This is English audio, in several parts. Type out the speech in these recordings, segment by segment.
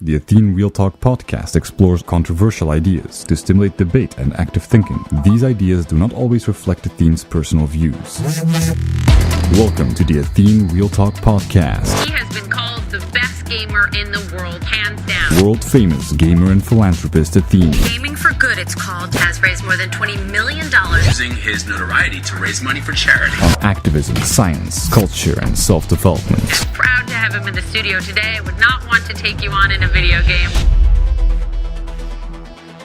The Athene Real Talk Podcast explores controversial ideas to stimulate debate and active thinking. These ideas do not always reflect Athene's personal views. Welcome to the Athene Real Talk Podcast. He has been called the best gamer in the world, hands down. World-famous gamer and philanthropist Athene. Gaming for Good, it's called, has raised more than $20 million. Using his notoriety to raise money for charity. On activism, science, culture, and self-development. Proud to have him in the studio today. I would not want to take you on in a video game.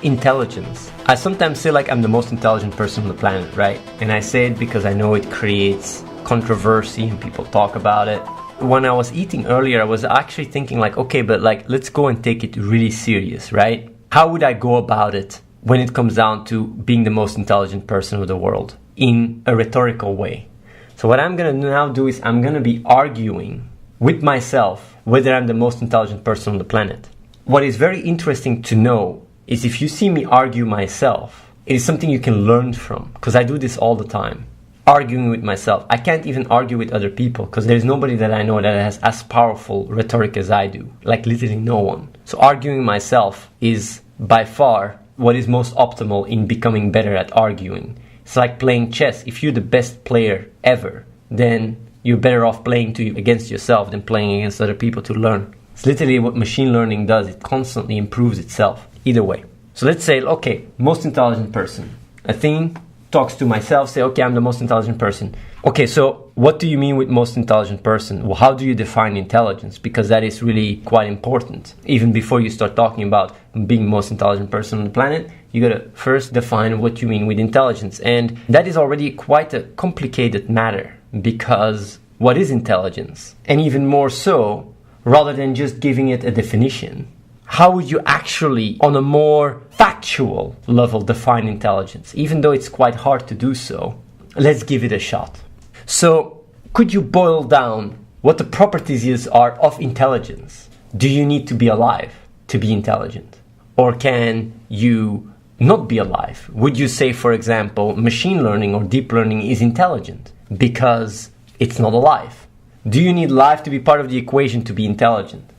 Intelligence. I sometimes say like I'm the most intelligent person on the planet, right? And I say it because I know it creates controversy and people talk about it. When I was eating earlier, I was actually thinking like, okay, but like, let's go and take it really serious, right? How would I go about it when it comes down to being the most intelligent person of the world in a rhetorical way? So what I'm going to now do is I'm going to be arguing with myself whether I'm the most intelligent person on the planet. What is very interesting to know is if you see me argue myself, it is something you can learn from, because I do this all the time. Arguing with myself. I can't even argue with other people because there's nobody that I know that has as powerful rhetoric as I do. Like literally no one. So arguing myself is by far what is most optimal in becoming better at arguing. It's like playing chess. If you're the best player ever, then you're better off playing against yourself than playing against other people to learn. It's literally what machine learning does. It constantly improves itself. Either way. So let's say, okay, most intelligent person. Athene talks to myself, say, okay, I'm the most intelligent person. Okay, so what do you mean with most intelligent person? Well, how do you define intelligence? Because that is really quite important. Even before you start talking about being the most intelligent person on the planet, you gotta first define what you mean with intelligence. And that is already quite a complicated matter, because what is intelligence? And even more so, rather than just giving it a definition, how would you actually, on a more factual level, define intelligence? Even though it's quite hard to do so, let's give it a shot. So, could you boil down what the properties are of intelligence? Do you need to be alive to be intelligent? Or can you not be alive? Would you say, for example, machine learning or deep learning is intelligent because it's not alive? Do you need life to be part of the equation to be intelligent?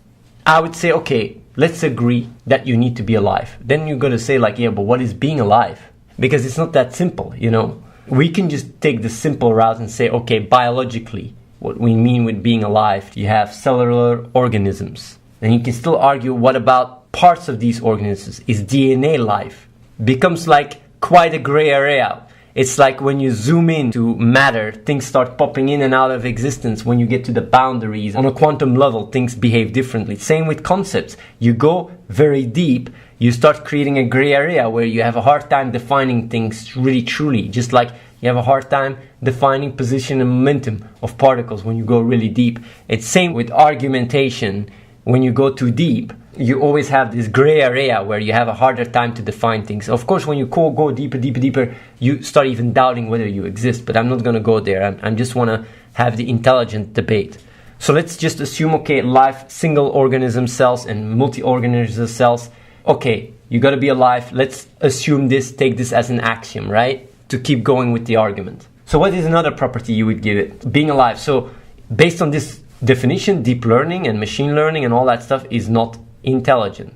I would say, okay, let's agree that you need to be alive. Then you're going to say like, yeah, but what is being alive? Because it's not that simple, you know. We can just take the simple route and say, okay, biologically, what we mean with being alive, you have cellular organisms. Then you can still argue, what about parts of these organisms? Is DNA life? Becomes like quite a gray area. It's like when you zoom into matter, things start popping in and out of existence. When you get to the boundaries, on a quantum level, things behave differently. Same with concepts. You go very deep, you start creating a gray area where you have a hard time defining things really truly. Just like you have a hard time defining position and momentum of particles when you go really deep. It's same with argumentation. When you go too deep, you always have this gray area where you have a harder time to define things. Of course, when you go deeper, you start even doubting whether you exist. But I'm not going to go there. I just want to have the intelligent debate. So let's just assume, okay, life, single organism cells and multi-organism cells. Okay, you got to be alive. Let's assume this, take this as an axiom, right? To keep going with the argument. So what is another property you would give it? Being alive. So based on this definition, deep learning and machine learning and all that stuff is not intelligent.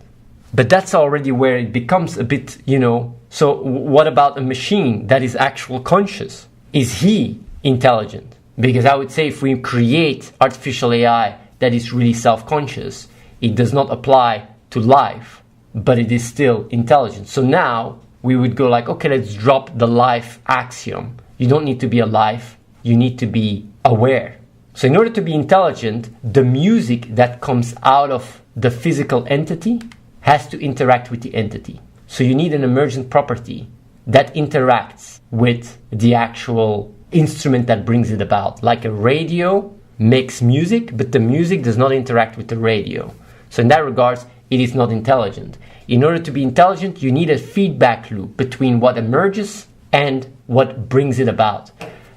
But that's already where it becomes a bit, you know, so what about a machine that is actual conscious? Is he intelligent? Because I would say if we create artificial AI that is really self-conscious, it does not apply to life, but it is still intelligent. So now we would go like, okay, let's drop the life axiom. You don't need to be alive, you need to be aware. So in order to be intelligent, the music that comes out of the physical entity has to interact with the entity. So you need an emergent property that interacts with the actual instrument that brings it about. Like a radio makes music, but the music does not interact with the radio. So in that regards, it is not intelligent. In order to be intelligent, you need a feedback loop between what emerges and what brings it about.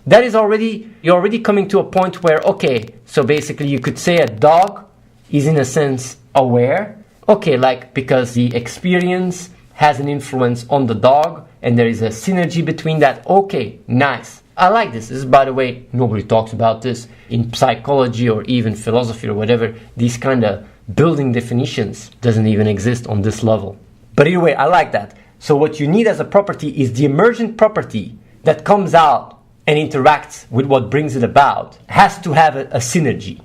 That is you're already coming to a point where, okay, so basically you could say a dog is in a sense aware. Okay, like because the experience has an influence on the dog and there is a synergy between that. Okay, nice. I like this. This is, by the way, nobody talks about this in psychology or even philosophy or whatever. These kind of building definitions doesn't even exist on this level. But anyway, I like that. So what you need as a property is the emergent property that comes out and interacts with what brings it about has to have a synergy.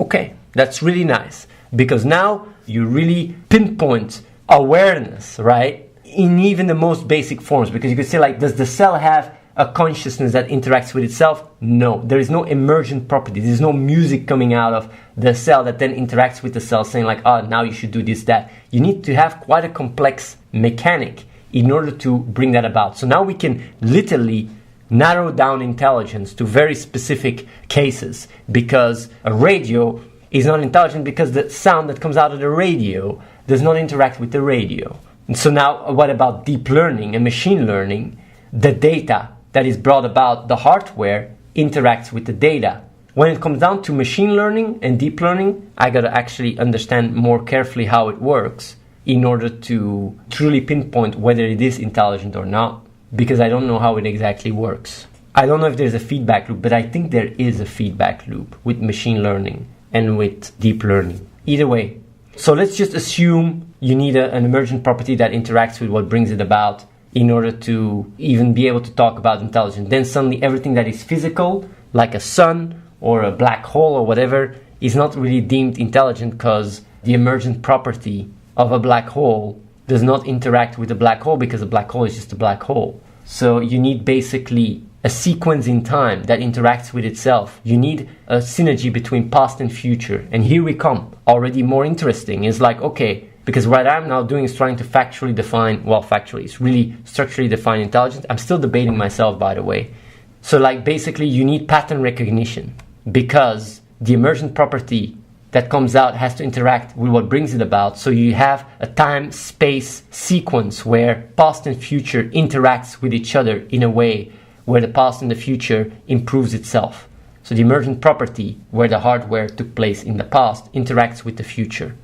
Okay, that's really nice, because now you really pinpoint awareness, right? In even the most basic forms, because you could say like, does the cell have a consciousness that interacts with itself? No, there is no emergent property. There's no music coming out of the cell that then interacts with the cell saying like, oh, now you should do this, that. You need to have quite a complex mechanic in order to bring that about. So now we can literally narrow down intelligence to very specific cases, because a radio is not intelligent because the sound that comes out of the radio does not interact with the radio. And so now what about deep learning and machine learning? The data that is brought about, the hardware, interacts with the data. When it comes down to machine learning and deep learning, I got to actually understand more carefully how it works in order to truly pinpoint whether it is intelligent or not, because I don't know how it exactly works. I don't know if there's a feedback loop, but I think there is a feedback loop with machine learning and with deep learning. Either way. So let's just assume you need an emergent property that interacts with what brings it about in order to even be able to talk about intelligence. Then suddenly everything that is physical, like a sun or a black hole or whatever, is not really deemed intelligent because the emergent property of a black hole does not interact with a black hole, because a black hole is just a black hole. So you need basically a sequence in time that interacts with itself. You need a synergy between past and future. And here we come. Already more interesting is like, okay, because what I'm now doing is trying to factually define, well, factually, it's really structurally define intelligence. I'm still debating myself, by the way. So like basically you need pattern recognition, because the emergent property that comes out has to interact with what brings it about. So you have a time-space sequence where past and future interacts with each other in a way where the past and the future improves itself. So the emergent property where the hardware took place in the past interacts with the future.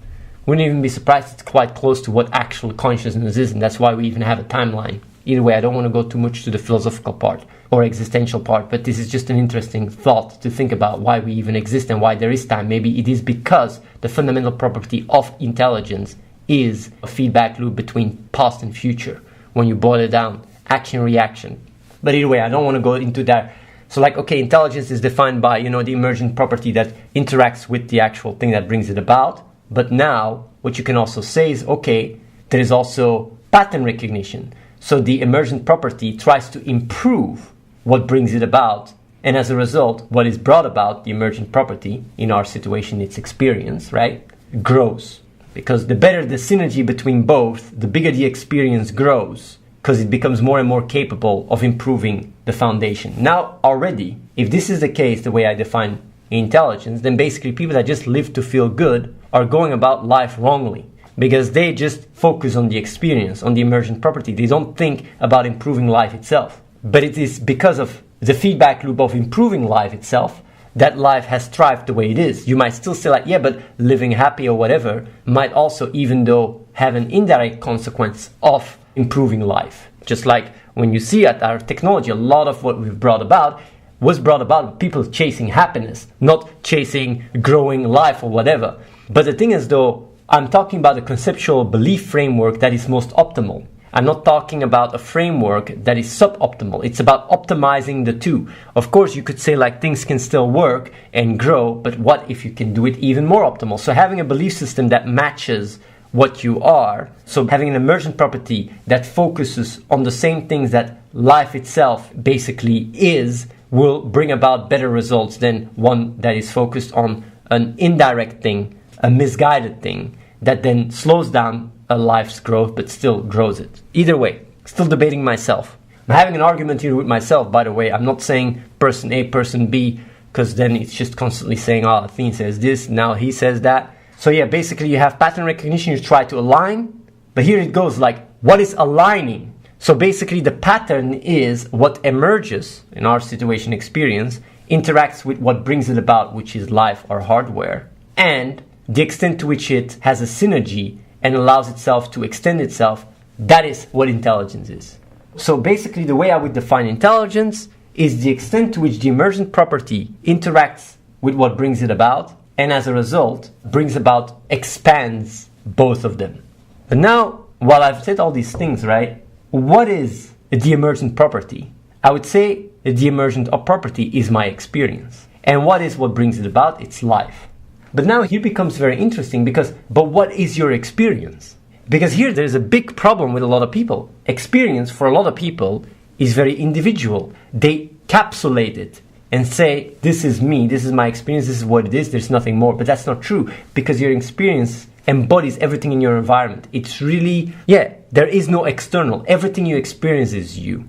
Wouldn't even be surprised it's quite close to what actual consciousness is, and that's why we even have a timeline. Either way, I don't want to go too much to the philosophical part or existential part, but this is just an interesting thought to think about why we even exist and why there is time. Maybe it is because the fundamental property of intelligence is a feedback loop between past and future. When you boil it down, action-reaction. But either way, I don't want to go into that. So like, okay, intelligence is defined by, the emergent property that interacts with the actual thing that brings it about. But now, what you can also say is, okay, there is also pattern recognition. So the emergent property tries to improve what brings it about. And as a result, what is brought about, the emergent property, in our situation, its experience, right, grows. Because the better the synergy between both, the bigger the experience grows, because it becomes more and more capable of improving the foundation. Now, already, if this is the case, the way I define intelligence, then basically people that just live to feel good are going about life wrongly, because they just focus on the experience, on the emergent property. They don't think about improving life itself. But it is because of the feedback loop of improving life itself that life has thrived the way it is. You might still say like, yeah, but living happy or whatever might also, even though, have an indirect consequence of improving life. Just like when you see at our technology, a lot of what we've brought about was brought about by people chasing happiness, not chasing growing life or whatever. But the thing is though, I'm talking about a conceptual belief framework that is most optimal. I'm not talking about a framework that is suboptimal. It's about optimizing the two. Of course, you could say like things can still work and grow, but what if you can do it even more optimal? So having a belief system that matches what you are, so having an emergent property that focuses on the same things that life itself basically is, will bring about better results than one that is focused on an indirect thing, a misguided thing, that then slows down a life's growth but still grows it. Either way, still debating myself. I'm having an argument here with myself, by the way. I'm not saying person A, person B, because then it's just constantly saying, oh, Athene says this, now he says that. So yeah, basically you have pattern recognition, you try to align, but here it goes like, what is aligning? So basically the pattern is what emerges, in our situation experience, interacts with what brings it about, which is life or hardware, and the extent to which it has a synergy and allows itself to extend itself, that is what intelligence is. So basically the way I would define intelligence is the extent to which the emergent property interacts with what brings it about and as a result brings about, expands both of them. But now, while I've said all these things, right, what is the emergent property? I would say the emergent property is my experience. And what brings it about? It's life. But now here becomes very interesting but what is your experience? Because here there's a big problem with a lot of people. Experience for a lot of people is very individual. They capsulate it and say, this is me, this is my experience, this is what it is, there's nothing more. But that's not true, because your experience embodies everything in your environment. It's really, there is no external. Everything you experience is you.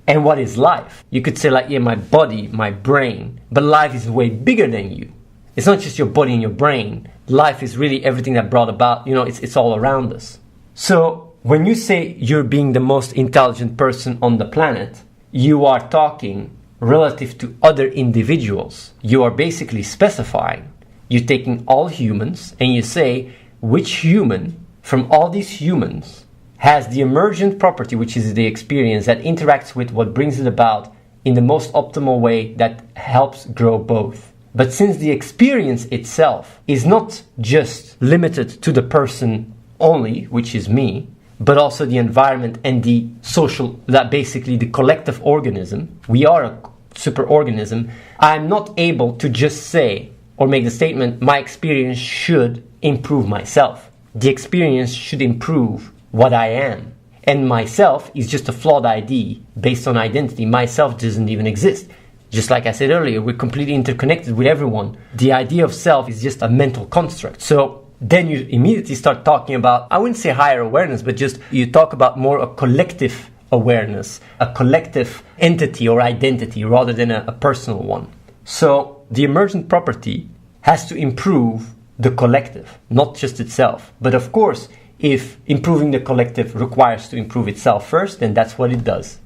And what is life? You could say like, my body, my brain, but life is way bigger than you. It's not just your body and your brain. Life is really everything that brought about, it's all around us. So when you say you're being the most intelligent person on the planet, you are talking relative to other individuals. You are basically specifying. You're taking all humans and you say which human from all these humans has the emergent property, which is the experience that interacts with what brings it about in the most optimal way that helps grow both. But since the experience itself is not just limited to the person only, which is me, but also the environment and the social, that basically the collective organism, we are a superorganism, I'm not able to just say or make the statement, my experience should improve myself. The experience should improve what I am. And myself is just a flawed ID based on identity. Myself doesn't even exist. Just like I said earlier, we're completely interconnected with everyone. The idea of self is just a mental construct. So then you immediately start talking about, I wouldn't say higher awareness, but just you talk about more a collective awareness, a collective entity or identity rather than a personal one. So the emergent property has to improve the collective, not just itself. But of course, if improving the collective requires to improve itself first, then that's what it does.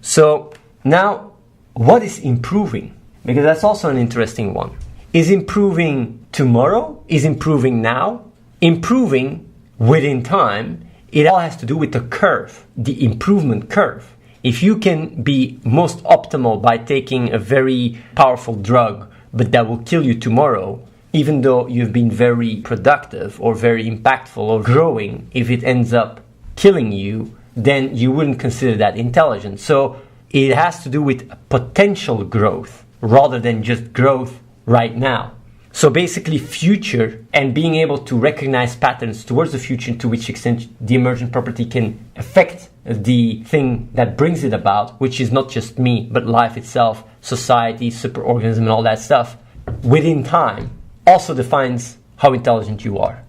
So now, what is improving? Because that's also an interesting one. Is improving tomorrow? Is improving now? Improving within time, it all has to do with the curve, the improvement curve. If you can be most optimal by taking a very powerful drug, but that will kill you tomorrow, even though you've been very productive or very impactful or growing, if it ends up killing you, then you wouldn't consider that intelligent. So it has to do with potential growth rather than just growth right now. So basically future and being able to recognize patterns towards the future, to which extent the emergent property can affect the thing that brings it about, which is not just me, but life itself, society, superorganism and all that stuff, within time also defines how intelligent you are.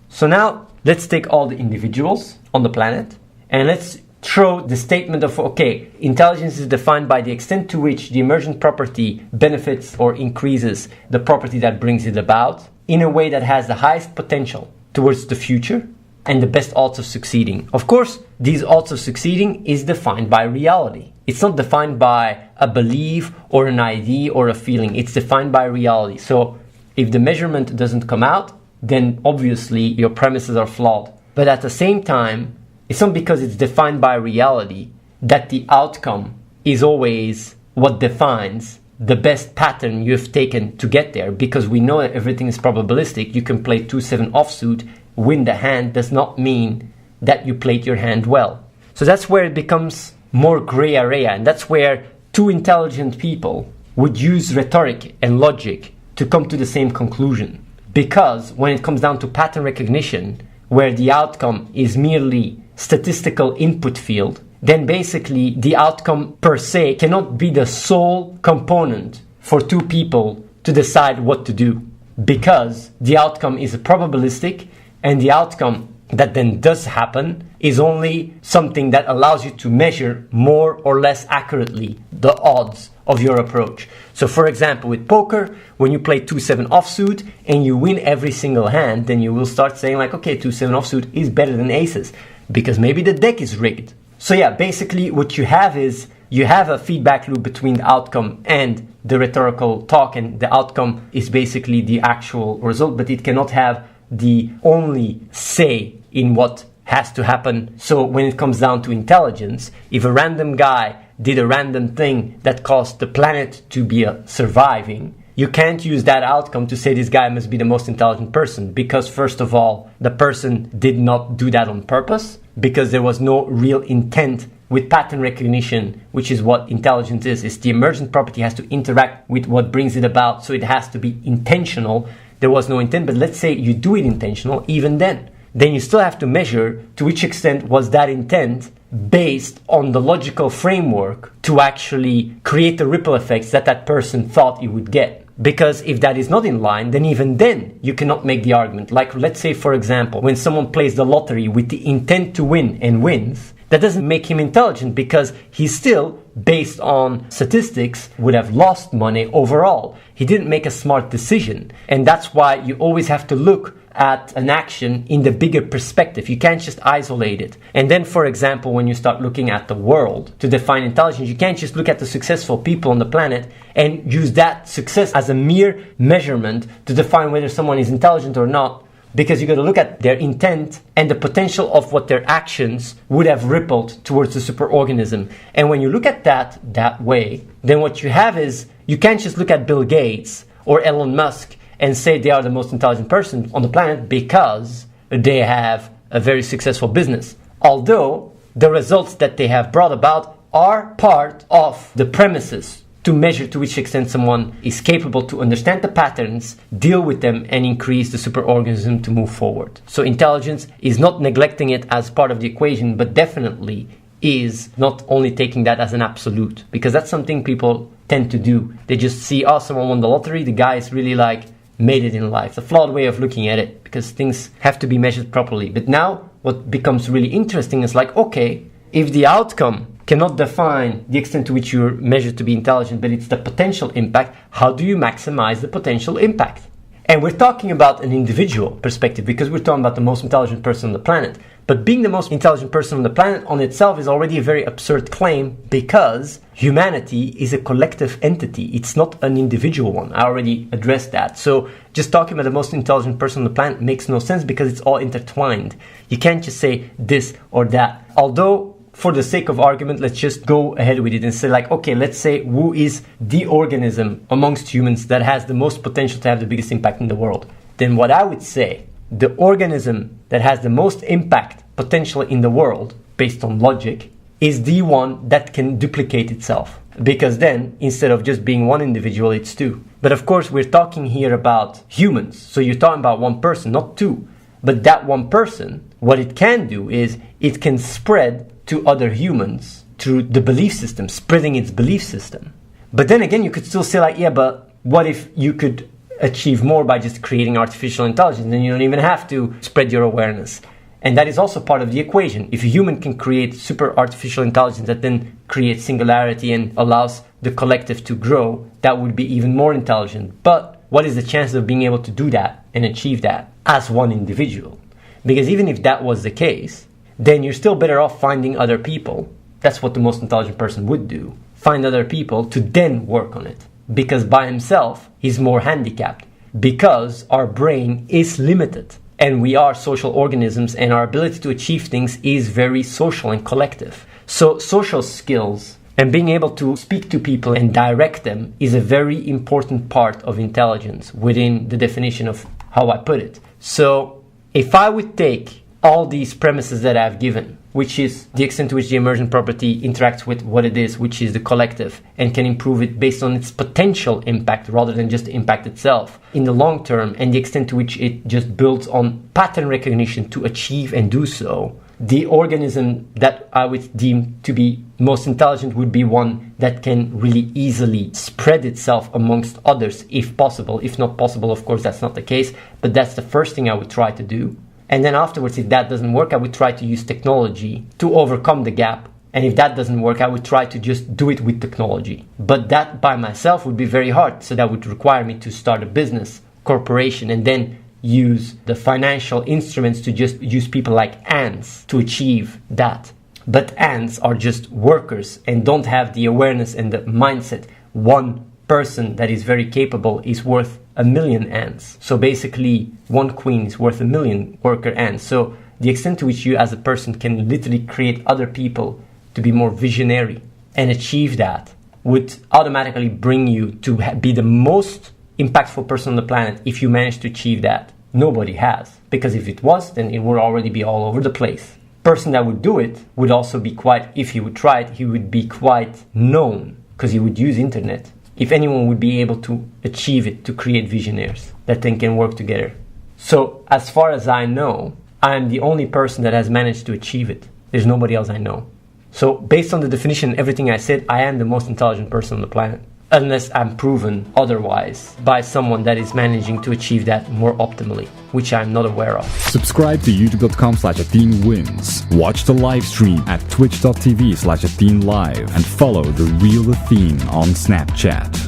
So now let's take all the individuals on the planet and let's throw the statement of, okay, intelligence is defined by the extent to which the emergent property benefits or increases the property that brings it about in a way that has the highest potential towards the future and the best odds of succeeding. Of course, these odds of succeeding is defined by reality. It's not defined by a belief or an idea or a feeling. It's defined by reality. So if the measurement doesn't come out, then obviously your premises are flawed. But at the same time, it's not because it's defined by reality that the outcome is always what defines the best pattern you've taken to get there. Because we know that everything is probabilistic. You can play 2-7 offsuit, win the hand, does not mean that you played your hand well. So that's where it becomes more gray area. And that's where two intelligent people would use rhetoric and logic to come to the same conclusion. Because when it comes down to pattern recognition, where the outcome is merely statistical input field, then basically the outcome per se cannot be the sole component for two people to decide what to do. Because the outcome is probabilistic, and the outcome that then does happen is only something that allows you to measure more or less accurately the odds of your approach. So for example, with poker, when you play 2-7 offsuit and you win every single hand, then you will start saying like, okay, 2-7 offsuit is better than aces because maybe the deck is rigged. So yeah, basically what you have is you have a feedback loop between the outcome and the rhetorical talk, and the outcome is basically the actual result, but it cannot have the only say in what has to happen. So when it comes down to intelligence, if a random guy did a random thing that caused the planet to be surviving, you can't use that outcome to say this guy must be the most intelligent person, because first of all, the person did not do that on purpose, because there was no real intent with pattern recognition, which is what intelligence is the emergent property has to interact with what brings it about, so it has to be intentional. There was no intent, but let's say you do it intentional, even then you still have to measure to which extent was that intent based on the logical framework to actually create the ripple effects that person thought it would get. Because if that is not in line, then even then you cannot make the argument. Like, let's say, for example, when someone plays the lottery with the intent to win and wins, that doesn't make him intelligent, because he still, based on statistics, would have lost money overall. He didn't make a smart decision. And that's why you always have to look at an action in the bigger perspective. You can't just isolate it. And then, for example, when you start looking at the world to define intelligence, you can't just look at the successful people on the planet and use that success as a mere measurement to define whether someone is intelligent or not, because you got to look at their intent and the potential of what their actions would have rippled towards the superorganism. And when you look at that way, then what you have is, you can't just look at Bill Gates or Elon Musk and say they are the most intelligent person on the planet because they have a very successful business. Although the results that they have brought about are part of the premises to measure to which extent someone is capable to understand the patterns, deal with them, and increase the superorganism to move forward. So intelligence is not neglecting it as part of the equation, but definitely is not only taking that as an absolute, because that's something people tend to do. They just see, oh, someone won the lottery, the guy is really like made it in life. It's a flawed way of looking at it, because things have to be measured properly. But now what becomes really interesting is like, okay, if the outcome cannot define the extent to which you're measured to be intelligent, but it's the potential impact, how do you maximize the potential impact? And we're talking about an individual perspective, because we're talking about the most intelligent person on the planet. But being the most intelligent person on the planet on itself is already a very absurd claim, because humanity is a collective entity. It's not an individual one. I already addressed that. So just talking about the most intelligent person on the planet makes no sense, because it's all intertwined. You can't just say this or that. Although, for the sake of argument, let's just go ahead with it and say, like, okay, let's say who is the organism amongst humans that has the most potential to have the biggest impact in the world? Then what I would say, the organism that has the most impact potential in the world, based on logic, is the one that can duplicate itself. Because then, instead of just being one individual, it's two. But of course, we're talking here about humans. So you're talking about one person, not two. But that one person, what it can do is it can spread to other humans through the belief system, spreading its belief system. But then again, you could still say like, yeah, but what if you could achieve more by just creating artificial intelligence? Then you don't even have to spread your awareness. And that is also part of the equation. If a human can create super artificial intelligence that then creates singularity and allows the collective to grow, that would be even more intelligent. But what is the chance of being able to do that and achieve that as one individual? Because even if that was the case, then you're still better off finding other people. That's what the most intelligent person would do. Find other people to then work on it. Because by himself, he's more handicapped. Because our brain is limited. And we are social organisms, and our ability to achieve things is very social and collective. So social skills and being able to speak to people and direct them is a very important part of intelligence within the definition of how I put it. So if I would take all these premises that I've given, which is the extent to which the emergent property interacts with what it is, which is the collective, and can improve it based on its potential impact rather than just the impact itself in the long term, and the extent to which it just builds on pattern recognition to achieve and do so, the organism that I would deem to be most intelligent would be one that can really easily spread itself amongst others if possible. If not possible, of course, that's not the case, but that's the first thing I would try to do. And then afterwards, if that doesn't work, I would try to use technology to overcome the gap. And if that doesn't work, I would try to just do it with technology. But that by myself would be very hard. So that would require me to start a business, corporation, and then use the financial instruments to just use people like ants to achieve that. But ants are just workers and don't have the awareness and the mindset. One person that is very capable is worth 1,000,000 ants. So basically, one queen is worth 1,000,000 worker ants. So the extent to which you as a person can literally create other people to be more visionary and achieve that would automatically bring you to be the most impactful person on the planet if you manage to achieve that? Nobody has. Because if it was, then it would already be all over the place. Person that would do it would also be quite, if he would try it, he would be quite known because he would use internet. If anyone would be able to achieve it, to create visionaries that then can work together. So as far as I know, I am the only person that has managed to achieve it. There's nobody else I know. So based on the definition and everything I said, I am the most intelligent person on the planet. Unless I'm proven otherwise by someone that is managing to achieve that more optimally, which I'm not aware of. Subscribe to youtube.com/AtheneWins. Watch the live stream at twitch.tv/AtheneLive and follow The Real Athene on Snapchat.